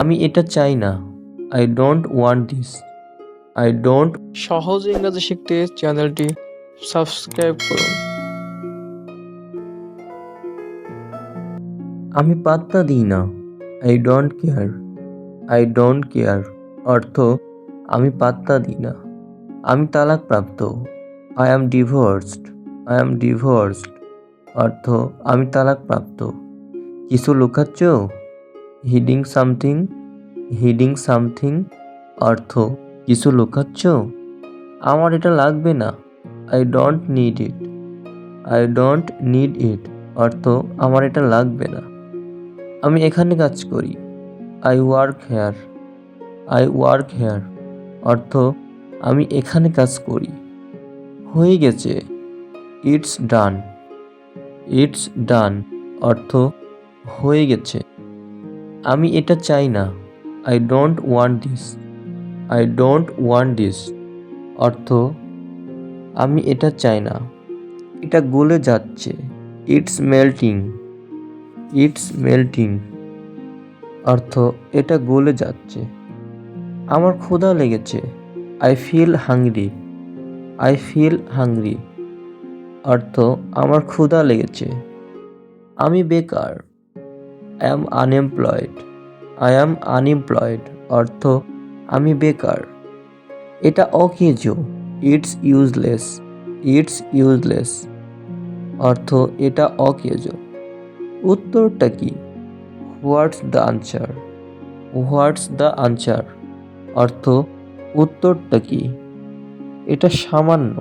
আমি এটা চাই না। I don't want this. I don't. সহজ ইংরেজি শিখতে চ্যানেলটি সাবস্ক্রাইব করুন। আমি পাত্তা দিই না। I don't care. I don't care অর্থ আমি পাত্তা দিই না। আমি তালাকপ্রাপ্ত। I am divorced. I am divorced অর্থ আমি তালাকপ্রাপ্ত। কিছু লুকাচ্ছ? Hiding something. হিডিং সামথিং অর্থ কিছু লুকাচ্ছ? আমার এটা লাগবে না। I don't need it. I don't need it অর্থ আমার এটা লাগবে না। আমি এখানে কাজ করি। I work here. I work here অর্থ আমি এখানে কাজ করি। হয়ে গেছে। It's done. ইটস ডান অর্থ হয়ে গেছে। আমি এটা চাই না। I don't want this. I don't want this অর্থ আমি এটা চাই না। এটা গলে যাচ্ছে। It's melting. ইটস মেল্টিং অর্থ এটা গলে যাচ্ছে। আমার ক্ষুধা লেগেছে। I feel hungry. I feel hungry অর্থ আমার ক্ষুধা লেগেছে। আমি বেকার। I am unemployed. I am unemployed অর্থ আমি বেকার। এটা অকেজো। It's useless. ইটস ইউজলেস অর্থ এটা অকেজো। উত্তরটা কি? What's the answer. What's the answer অর্থ উত্তরটা কি? এটা সামান্য।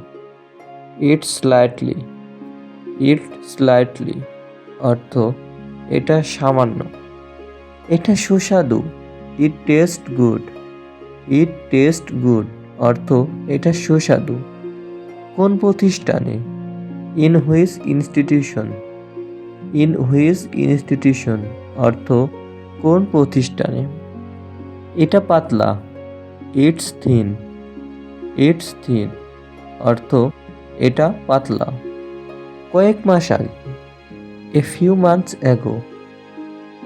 It's slightly. ইট স্লাইটলি অর্থ এটা সামান্য। এটা সুস্বাদু। ইট টেস্ট গুড। ইট টেস্ট গুড অর্থ এটা সুস্বাদু। কোন প্রতিষ্ঠানে? In which institution. In which institution অর্থ কোন প্রতিষ্ঠানে। এটা পাতলা। It's thin. ইটস থিন অর্থ এটা পাতলা। কয়েক মাস আগে। A few months ago.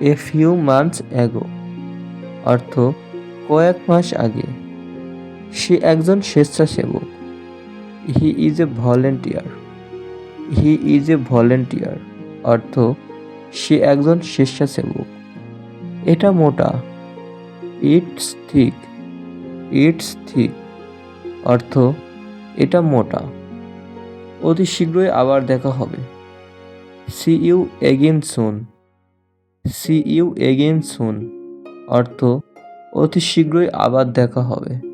A few months ago অর্থ কয়েক মাস আগে। সে একজন স্বেচ্ছাসেবক। He is a volunteer. He is a volunteer অর্থ সে একজন স্বেচ্ছাসেবক। এটা মোটা। It's thick. ইটস থিক অর্থ এটা মোটা। অতি শীঘ্রই আবার দেখা হবে। See you again soon. See you again soon অর্থ অতি শীঘ্রই আবার দেখা হবে।